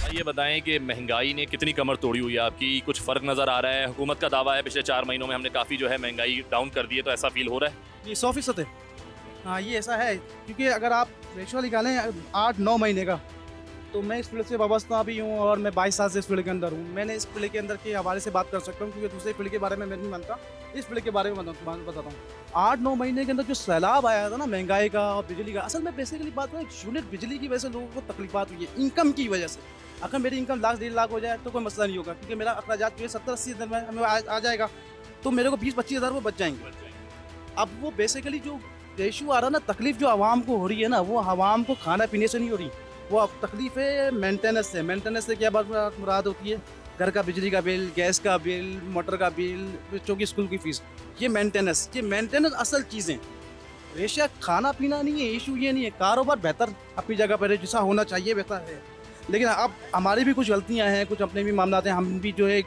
ये बताएं कि महंगाई ने कितनी कमर तोड़ी हुई है आपकी? कुछ फ़र्क नज़र आ रहा है? हुकूमत का दावा है पिछले 4 महीनों में हमने काफ़ी जो है महंगाई डाउन कर दी है, तो ऐसा फ़ील हो रहा है? ये 100% है। हाँ, ये ऐसा है क्योंकि अगर आप रेशो निकालें 8-9 महीने का, तो मैं इस फील्ड से वाबस्ता भी हूँ और मैं 22 साल से इस फील्ड के अंदर हूँ। मैंने इस फील्ड के अंदर के हवाले से बात कर सकता हूँ क्योंकि दूसरे फील्ड के बारे में मैं नहीं मानता। इस फील्ड के बारे में बताता हूँ। 8-9 महीने के अंदर जो सैलाब आया था ना महंगाई का और बिजली का, असल में बेसिकली बात है यूनिट बिजली की वजह से लोगों को तकलीफात हुई है, इनकम की वजह से। अगर मेरी इनकम लाख 1.5 लाख हो जाए तो कोई मसला नहीं होगा क्योंकि मेरा अखराजात जो है 70-80 हज़ार में आ जाएगा, तो मेरे को 20-25 हज़ार वो बच जाएंगे। अब वो बेसिकली जो इशू आ रहा है ना, तकलीफ जो आवाम को हो रही है ना, वो आवाम को खाना पीने से नहीं हो रही, वो अब तकलीफ है मेंटेनेंस से। मेंटेनेंस से क्या बात मुराद होती है? घर का बिजली का बिल, गैस का बिल, मोटर का बिल, बच्चों की स्कूल की फीस, ये मेंटेनेंस असल चीज़ें। बेशक खाना पीना नहीं है इशू, ये नहीं है। कारोबार बेहतर अपनी जगह पर है, जैसा होना चाहिए बेहतर है, लेकिन अब हमारी भी कुछ गलतियाँ हैं, कुछ अपने भी मामला हैं। हम भी जो है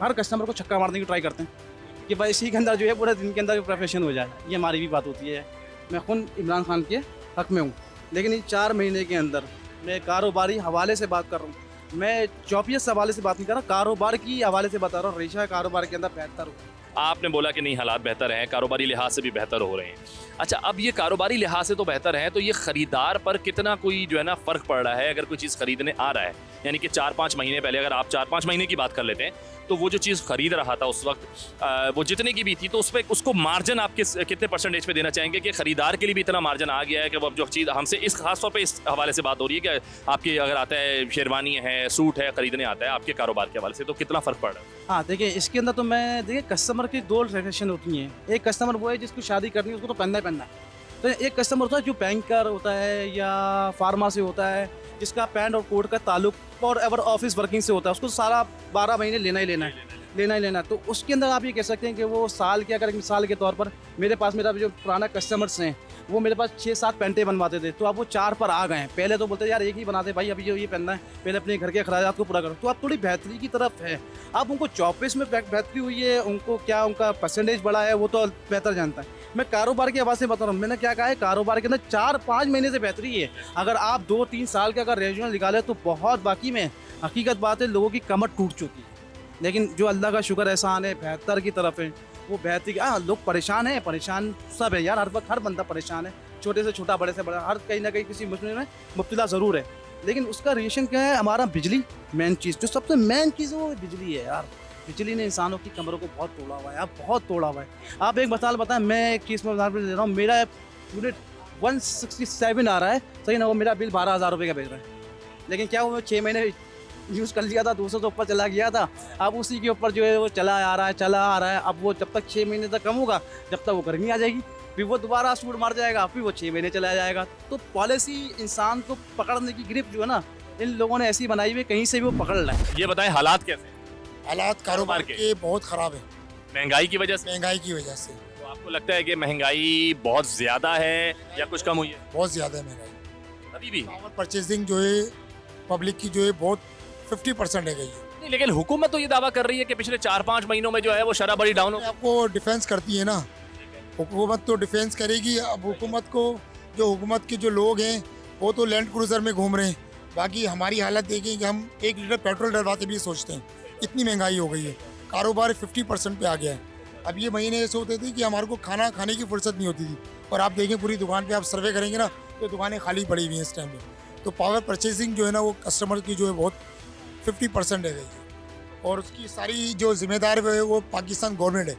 हर कस्टमर को छक्का मारने की ट्राई करते हैं कि भाई इसी के अंदर जो है पूरे दिन के अंदर प्रोफेशन हो जाए, ये हमारी भी बात होती है। मैं खुद इमरान खान के हक में हूँ, लेकिन इन 4 महीने के अंदर मैं कारोबारी हवाले से बात कर रहा हूँ, मैं जॉबियस हवाले से बात नहीं कर रहा, कारोबार की हवाले से बता रहा हूँ। रेशा कारोबार के अंदर बेहतर हो। आपने बोला कि नहीं हालात बेहतर हैं, कारोबारी लिहाज से भी बेहतर हो रहे हैं। अच्छा, अब ये कारोबारी लिहाज से तो बेहतर है, तो ये ख़रीदार पर कितना कोई जो है ना फ़र्क पड़ रहा है अगर कोई चीज़ ख़रीदने आ रहा है? यानी कि 4-5 महीने पहले अगर आप 4-5 महीने की बात कर लेते हैं, तो वो जो चीज़ ख़रीद रहा था उस वक्त वो जितने की भी थी, तो उस पर उसको मार्जिन आप कितने परसेंटेज पे देना चाहेंगे कि ख़रीदार के लिए भी इतना मार्जिन आ गया है कि वो अब जो चीज़ हमसे इस खास तौर पे इस हवाले से बात हो रही है कि आपकी अगर आता है शेरवानी है, सूट है, ख़रीदने आता है आपके कारोबार के हवाले से, तो कितना फ़र्क पड़ रहा है? हाँ, देखिए इसके अंदर तो मैं देखिए कस्टमर की 2 सेक्शन होती हैं। एक कस्टमर वो है जिसको शादी करनी है, उसको तो पहनना ही पहनना है। तो एक कस्टमर होता है जो बैंकर होता है या फार्मासी होता है, जिसका पैंट और कोट का ताल्लुक और एवर ऑफिस वर्किंग से होता है, उसको सारा 12 महीने लेना ही लेना है, लेना ही लेना है। तो उसके अंदर आप ये कह सकते हैं कि वो साल के, अगर मिसाल के तौर पर मेरा जो पुराना कस्टमर्स हैं, वो मेरे पास 6-7 पैंटें बनवाते थे, तो अब वो 4 पर आ गए हैं। पहले तो बोलते यार एक ही बना दे भाई, अभी जो ये पहनना है, पहले अपने घर के अखराजात को पूरा करो। तो अब थोड़ी बेहतरी की तरफ है। अब उनको चौबीस में बेहतरी हुई है, उनको क्या उनका परसेंटेज बढ़ा है वो तो बेहतर जानता है। मैं कारोबार की आवाज़ से बता रहा हूँ, मैंने क्या कहा है, कारोबार के अंदर 4-5 महीने से बेहतरी है। अगर आप 2-3 साल का अगर रेज्यूमे निकाले तो बहुत, बाकी में हकीकत बात है लोगों की कमर टूट चुकी है। लेकिन जो अल्लाह का शुक्र एहसान है, बेहतर की तरफ है, वो बेहतरी। हाँ, लोग परेशान हैं, परेशान सब है यार, हर वक्त हर बंदा परेशान है, छोटे से छोटा, बड़े से बड़ा, हर कहीं ना कहीं किसी मुश्किल में मुब्तला ज़रूर है। लेकिन उसका रिएक्शन क्या है? हमारा बिजली मेन चीज़, जो सबसे मेन चीज़ है वो बिजली है यार। बिजली ने इंसानों की कमरों को बहुत तोड़ा हुआ है यार, बहुत तोड़ा हुआ है। आप एक मिसाल बताएं, मैं एक चीज़ में उदाहरण दे रहा हूँ, मेरा यूनिट 167 आ रहा है, सही ना, वो मेरा बिल 12,000 रुपये का भेज रहा है। लेकिन क्या वो 6 महीने यूज़ कर लिया था, 200 से ऊपर चला गया था, अब उसी के ऊपर जो है वो चला आ रहा है। अब वो जब तक 6 महीने तक कम होगा, जब तक वो गर्मी आ जाएगी, फिर वो दोबारा सूट मार जाएगा, फिर वो 6 महीने चला जाएगा। तो पॉलिसी इंसान को पकड़ने की ग्रिप जो है ना, इन लोगों ने ऐसी बनाई हुई, कहीं से भी वो पकड़ रहा है। ये बताएं हालात कैसे हैं? हालात कारोबार के बहुत ख़राब है, महंगाई की वजह से? महंगाई की वजह से तो आपको लगता है कि महंगाई बहुत ज़्यादा है या कुछ कम हुई है? बहुत ज़्यादा है महंगाई। अभी भी? पावर परचेजिंग जो है पब्लिक की जो है बहुत 50% है गई है। नहीं, लेकिन हुकूमत तो ये दावा कर रही है कि पिछले 4-5 महीनों में जो है वो शरह बड़ी डाउन हो। आपको डिफेंस करती है ना, हुकूमत तो डिफेंस करेगी। अब हुकूमत को, जो हुकूमत के जो लोग हैं वो तो लैंड क्रूज़र में घूम रहे हैं, बाकी हमारी हालत देखें कि हम 1 लीटर पेट्रोल डलवाते भी सोचते हैं, इतनी महंगाई हो गई है। कारोबार 50% पे आ गया है। अब ये महीने ऐसे होते थे कि हमारे को खाना खाने की फुर्सत नहीं होती थी, और आप देखें पूरी दुकान पे आप सर्वे करेंगे ना, तो दुकानें खाली पड़ी हुई हैं इस टाइम पे। तो पावर परचेजिंग जो है ना, वो कस्टमर की जो है बहुत 50% है गई है, और उसकी सारी जो जिम्मेदार है वो पाकिस्तान गवर्नमेंट है।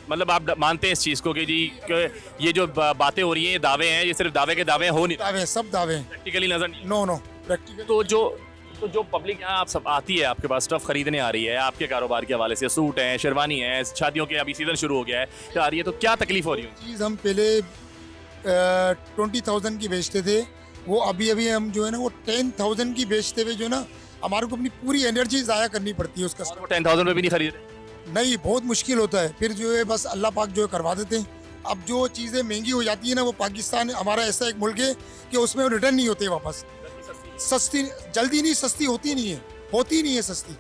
मतलब आप मानते हैं इस चीज़ को कि जी कि ये जो बातें हो रही हैं, ये दावे हैं, ये सिर्फ दावे के दावे हो नहीं, दावे, सब दावे हैं, प्रैक्टिकली नजर नहीं। No practical. तो जो पब्लिक यहाँ आप सब आती है, आपके पास स्टफ खरीदने आ रही है, आपके कारोबार के हवाले से सूट हैं, शेरवानी है, शादियों के अभी सीजन शुरू हो गया है, तो आ रही है, तो क्या तकलीफ हो रही है? चीज़ हम पहले 20,000 की बेचते थे, वो अभी हम जो है ना वो 10,000 की बेचते हुए जो है ना, हमारे को अपनी पूरी एनर्जी ज़ाया करनी पड़ती है उसका। वो 10,000 में भी नहीं खरीद रहे? नहीं, बहुत मुश्किल होता है, फिर जो है बस अल्लाह पाक जो है करवा देते हैं। अब जो चीज़ें महंगी हो जाती है ना, वो पाकिस्तान हमारा ऐसा एक मुल्क है कि उसमें रिटर्न नहीं होते वापस। सस्ती जल्दी नहीं, सस्ती होती नहीं है, होती नहीं है सस्ती,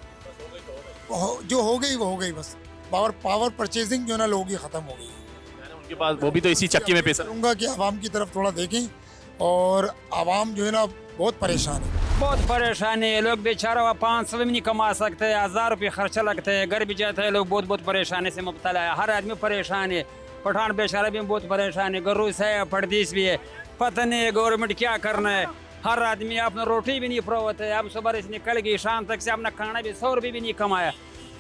जो हो गई वो हो गई बस। पावर परचेजिंग जो है ना लोगों की ख़त्म हो गई है। उनके पास वो भी तो इसी चक्की में पैसा। करूँगा कि आवाम की तरफ थोड़ा देखें, और आवाम जो है ना बहुत परेशान है। बहुत परेशानी है, लोग बेचारा 500 भी नहीं कमा सकते, 1000 रुपये खर्चा लगता है, घर भी जाता है, लोग बहुत बहुत परेशानी से मुब्तला है, हर आदमी परेशान है। पठान बेचारा भी बहुत परेशान है, गरूस है, परदेश भी है, पता नहीं है गवर्नमेंट क्या करना है। हर आदमी अपना रोटी भी नहीं फरोवत है, अब सुबह से निकल गई शाम तक से अपना खाना भी 100 रुपये भी नहीं कमाया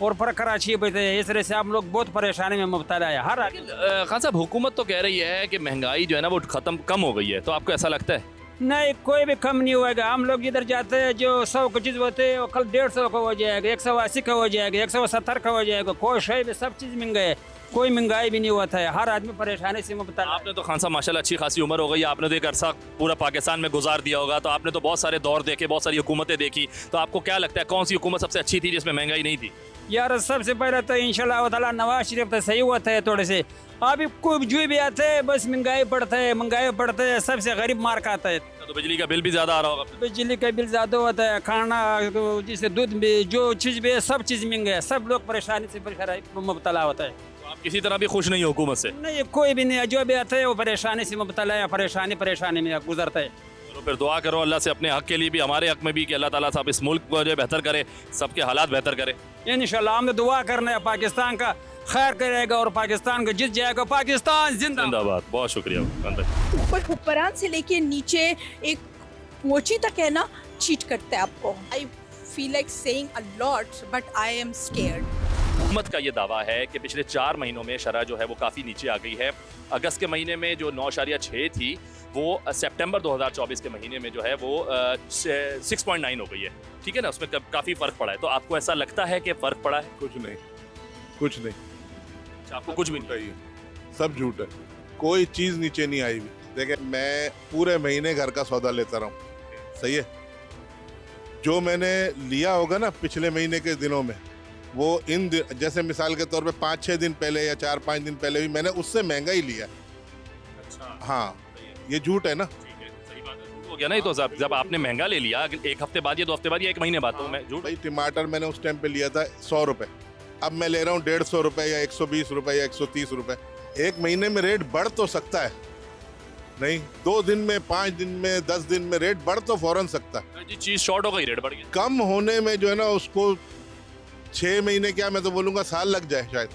और पर कराची बैठे हैं। इस तरह से आप लोग बहुत परेशानी में मुब्तला है हर आदमी। खान साहब, हुकूमत तो कह रही है कि महंगाई जो है ना वो कम हो गई है, तो आपको ऐसा लगता है? नहीं, कोई भी कम नहीं होएगा। हम लोग इधर जाते हैं, जो 100 की चीज़ होते है वो कल 150 का हो जाएगा, 180 का हो जाएगा, 170 का हो जाएगा। कोई शय भी सब चीज़ महंगा है, कोई महंगाई भी नहीं होता है, हर आदमी परेशानी से मुब्तला। आपने तो खान साहब माशाल्लाह अच्छी खासी उम्र हो गई, आपने तो एक अरसा पूरा पाकिस्तान में गुजार दिया होगा, तो आपने तो बहुत सारे दौर देखे, बहुत सारी हुकूमतें देखी, तो आपको क्या लगता है कौन सी हुकूमत सबसे अच्छी थी जिसमें महंगाई नहीं थी? यार सबसे पहले तो इंशाल्लाह ताला नवाज शरीफ तो सही होता है थोड़े से। अभी कोई जो भी आते है बस महंगाई बढ़ता है, सबसे गरीब मार खाता है। तो बिजली का बिल भी ज़्यादा आ रहा होगा? बिजली का बिल ज़्यादा होता है, खाना जैसे दूध भी, जो चीज़ भी है सब चीज़ महंगा है, सब लोग परेशानी से मुब्तला होता है। तो आप किसी तरह भी खुश नहीं हो हुकूमत से? नहीं, कोई भी नहीं है, जो भी आता है वो परेशानी से मुब्तला है, परेशानी में गुजरता है। तो फिर दुआ करो अल्लाह से अपने हक के लिए भी, हमारे हक में भी, कि अल्लाह ताला साहब इस मुल्क को जो बेहतर करे, सबके हालात बेहतर करे। इंशाल्लाह हम दुआ करना है, पाकिस्तान का खैर करेगा और पाकिस्तान का जीत जाएगा। पाकिस्तान जिंदाबाद। बहुत शुक्रिया। ऊपर हुक्मरान से लेके नीचे एक मोची तक है ना, चीट करता है आपको। I feel like saying a lot but I am scared. हुकूमत का ये दावा है कि पिछले 4 महीनों में शरह जो है वो काफ़ी नीचे आ गई है। अगस्त के महीने में जो 9.6 थी वो सितंबर 2024 के महीने में जो है वो 6.9 हो गई है। ठीक है ना, उसमें काफ़ी फ़र्क पड़ा है। तो आपको ऐसा लगता है कि फ़र्क पड़ा है? कुछ नहीं। अच्छा, आपको कुछ भी नहीं? है, सब झूठ है, कोई चीज़ नीचे नहीं आई हुई। देखिए, मैं पूरे महीने घर का सौदा लेता रहा हूँ, सही है। जो मैंने लिया होगा ना पिछले महीने के दिनों में, वो जैसे मिसाल के तौर पे 5-6 दिन पहले या 4-5 दिन पहले भी मैंने उससे महंगा ही लिया। अच्छा, हाँ, ये झूठ है ना। ठीक है, सही बात है। झूठ हो गया ना, तो जब आपने महंगा ले लिया, एक हफ्ते बाद या 2 हफ्ते बाद या 1 महीने बाद, तो मैं झूठ। भाई टमाटर मैंने उस टाइम पे लिया था 100 रुपये, अब मैं ले रहा हूँ 150 रुपये या 120 रुपये या 130 रुपये। 1 महीने में रेट बढ़ तो सकता है, नहीं 2 दिन में, 5 दिन में, 10 दिन में रेट बढ़ तो फौरन सकता है। जी, चीज़ शॉर्ट हो गई, रेट बढ़ गई। कम होने में जो है ना उसको 6 महीने, क्या मैं तो बोलूँगा साल लग जाए शायद।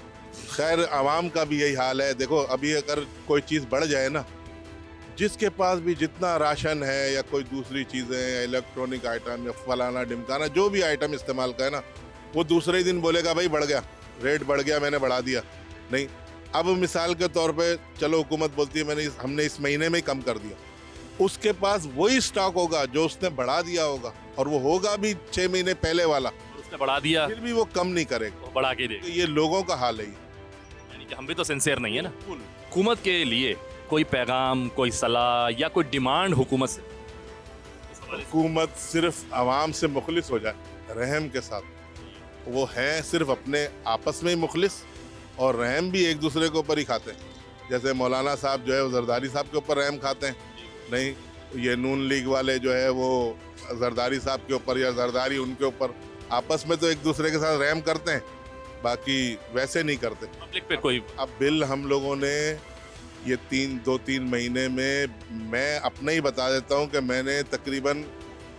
खैर, आवाम का भी यही हाल है। देखो, अभी अगर कोई चीज़ बढ़ जाए ना, जिसके पास भी जितना राशन है या कोई दूसरी चीज़ें या इलेक्ट्रॉनिक आइटम या फलाना ढिमकाना जो भी आइटम इस्तेमाल का है ना, वो दूसरे ही दिन बोलेगा भाई बढ़ गया, रेट बढ़ गया, मैंने बढ़ा दिया। नहीं, अब मिसाल के तौर पे चलो हुकूमत बोलती है हमने इस महीने में ही कम कर दिया, उसके पास वही स्टॉक होगा जो उसने बढ़ा दिया होगा, और वो होगा भी 6 महीने पहले वाला, उसने बढ़ा दिया, फिर भी वो कम नहीं करेगा, वो बढ़ा के तो देगा। ये लोगों का हाल है। यानी कि हम भी तो सिंसियर नहीं है ना। हुकूमत के लिए कोई पैगाम, कोई सलाह या कोई डिमांड हुकूमत से? हुकूमत सिर्फ आवाम से मुखलिस हो जाए, रहम के साथ। वो हैं सिर्फ अपने आपस में ही मुखलिस, और रहम भी एक दूसरे के ऊपर ही खाते हैं। जैसे मौलाना साहब जो है वो जरदारी साहब के ऊपर रहम खाते हैं, नहीं ये नून लीग वाले जो है वो जरदारी साहब के ऊपर या जरदारी उनके ऊपर, आपस में तो एक दूसरे के साथ रहम करते हैं, बाकी वैसे नहीं करते पब्लिक पे कोई। अब बिल हम लोगों ने ये 2-3 महीने में, मैं अपना ही बता देता हूँ कि मैंने तकरीबन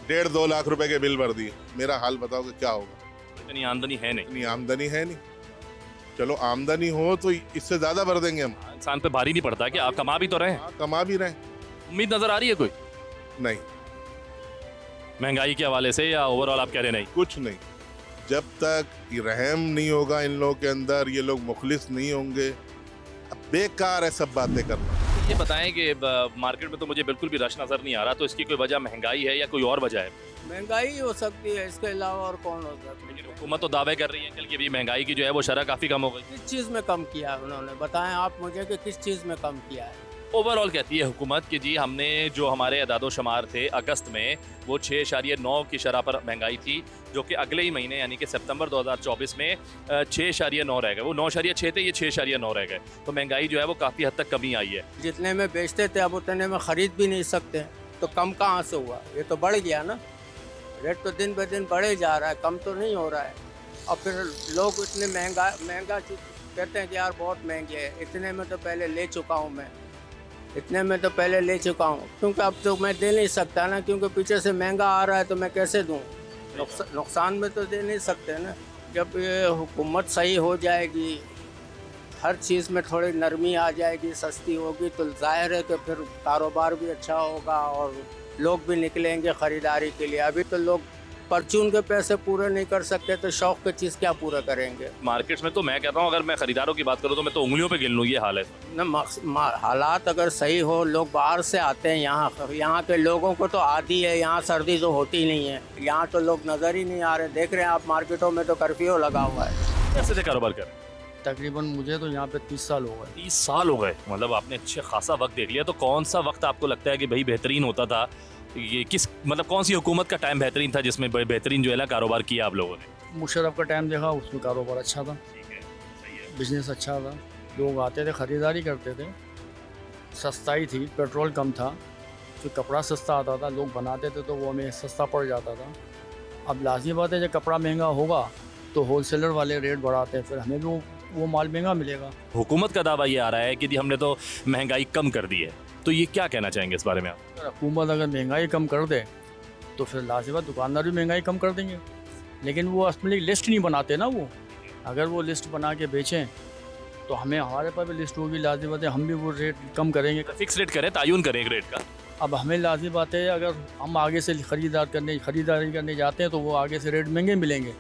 1.5-2 लाख रुपए के बिल भर दिए। मेरा हाल बताओ कि क्या होगा। इतनी आमदनी है नहीं। इतनी आमदनी है नहीं, चलो आमदनी हो तो इससे ज़्यादा भर देंगे हम। इंसान पे भारी नहीं पड़ता कि आप कमा भी तो रहे हैं। हाँ, कमा भी रहे। उम्मीद नजर आ रही है कोई नहीं, महंगाई के हवाले से, या ओवरऑल आप कह रहे नहीं? कुछ नहीं। जब तक ये रहम नहीं होगा इन लोगों के अंदर, ये लोग मुखलिस नहीं होंगे, अब बेकार है सब बातें करना। ये बताएं कि मार्केट में तो मुझे बिल्कुल भी रश नज़र नहीं आ रहा, तो इसकी कोई वजह महंगाई है या कोई और वजह है? महंगाई हो सकती है, इसके अलावा और कौन हो सकता है? लेकिन हुकूमत तो दावे कर रही है कल की भी महंगाई की जो है वो शरह काफ़ी कम हो गई। किस चीज़ में कम किया है उन्होंने, बताएं आप मुझे कि किस चीज़ में कम किया है? ओवरऑल कहती है हुकूमत कि जी हमने जो हमारे अदादो शुमार थे अगस्त में वो 6.9 की शरह पर महंगाई थी, जो कि अगले ही महीने यानी कि सितंबर 2024 में 6.9 रह गए। वो 9.6 थे, ये 6.9 रह गए। तो महंगाई जो है वो काफ़ी हद तक कमी आई है। जितने में बेचते थे अब उतने में ख़रीद भी नहीं सकते, तो कम कहाँ से हुआ? ये तो बढ़ गया ना, रेट तो दिन ब दिन बढ़े जा रहा है, कम तो नहीं हो रहा है। और फिर लोग इतने महंगा चीज़ कहते हैं कि यार बहुत महंगी है, इतने में तो पहले ले चुका हूँ मैं, इतने में तो पहले ले चुका हूँ, क्योंकि अब तो मैं दे नहीं सकता ना, क्योंकि पीछे से महंगा आ रहा है तो मैं कैसे दूँ? नुकसान में तो दे नहीं सकते ना। जब ये हुकूमत सही हो जाएगी, हर चीज़ में थोड़ी नरमी आ जाएगी, सस्ती होगी, तो जाहिर है कि फिर कारोबार भी अच्छा होगा और लोग भी निकलेंगे ख़रीदारी के लिए। अभी तो लोग परचून के पैसे पूरे नहीं कर सकते तो शौक की चीज़ क्या पूरा करेंगे? मार्केट्स में तो मैं कहता हूँ, अगर मैं खरीदारों की बात करूँ तो मैं तो उंगलियों पे गिन लूँ, ये हाल है। हालात अगर सही हो, लोग बाहर से आते हैं यहाँ के लोगों को तो आती है, यहाँ सर्दी तो होती नहीं है, यहाँ तो लोग नज़र ही नहीं आ रहे। देख रहे हैं आप मार्केटों में तो कर्फ्यू लगा हुआ है। कैसे से कारोबार कर? तकरीबन मुझे तो यहाँ पे 30 साल हो गए। 30 साल हो गए, मतलब आपने अच्छे खासा वक्त देख लिया। तो कौन सा वक्त आपको लगता है कि भाई बेहतरीन होता था? ये किस मतलब कौन सी हुकूमत का टाइम बेहतरीन था जिसमें बेहतरीन जो है ना कारोबार किया आप लोगों ने? मुशर्रफ का टाइम देखा, उसमें कारोबार अच्छा था, ठीक है, सही है। बिजनेस अच्छा था, लोग आते थे, ख़रीदारी करते थे, सस्ताई थी, पेट्रोल कम था, फिर कपड़ा सस्ता आता था, लोग बनाते थे तो वो हमें सस्ता पड़ जाता था। अब लाज़मी बात है जब कपड़ा महंगा होगा तो होलसेलर वाले रेट बढ़ाते हैं, फिर हमें भी वो माल महंगा मिलेगा। हुकूमत का दावा ये आ रहा है कि हमने तो महंगाई कम कर दी है, तो ये क्या कहना चाहेंगे इस बारे में आप? अगर हुकूमत अगर महंगाई कम कर दे तो फिर लाज़मी बात दुकानदार भी महंगाई कम कर देंगे, लेकिन वो असली लिस्ट नहीं बनाते ना। वो अगर वो लिस्ट बना के बेचें तो हमें हमारे पास भी लिस्ट होगी, लाज़मी बात है हम भी वो रेट कम करेंगे। फिक्स रेट करें, तायुन करें एक रेट का। अब हमें लाज़मी बात है अगर हम आगे से खरीदारी करने जाते हैं तो वो आगे से रेट महंगे मिलेंगे।